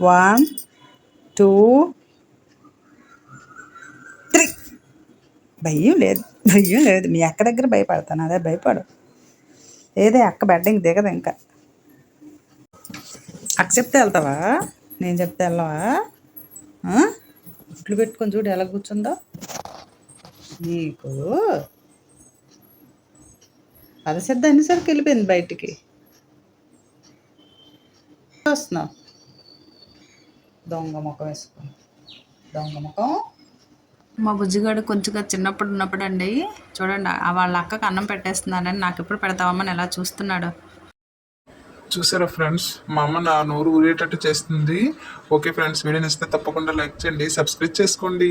1 2 3. భయం లేదు మీ అక్క దగ్గర భయపడతాను, అదే భయపడు. ఏదే అక్క బెడ్డింగ్ దిగదు ఇంకా. అక్క చెప్తే వెళ్తావా, నేను చెప్తే వెళ్ళవా? గుట్లు పెట్టుకొని చూడు ఎలా కూర్చుందో. నీకు అదసిద్ద అన్నిసరికి వెళ్ళిపోయింది బయటికి. వస్తున్నావు దొంగ ముఖం వేసుకొని, దొంగ ముఖం. మా బుజ్జిగాడు కొంచెంగా చిన్నప్పుడు ఉన్నప్పుడు అండి చూడండి, వాళ్ళ అక్కకి అన్నం పెట్టేస్తున్నానని నాకు ఎప్పుడు పెడతావమ్మని ఎలా చూస్తున్నాడు. చూసారా ఫ్రెండ్స్, మా అమ్మ నా నోరు ఊరేటట్టు చేస్తుంది. ఓకే ఫ్రెండ్స్, వీడియో నచ్చితే తప్పకుండా లైక్ చేయండి, సబ్స్క్రైబ్ చేసుకోండి.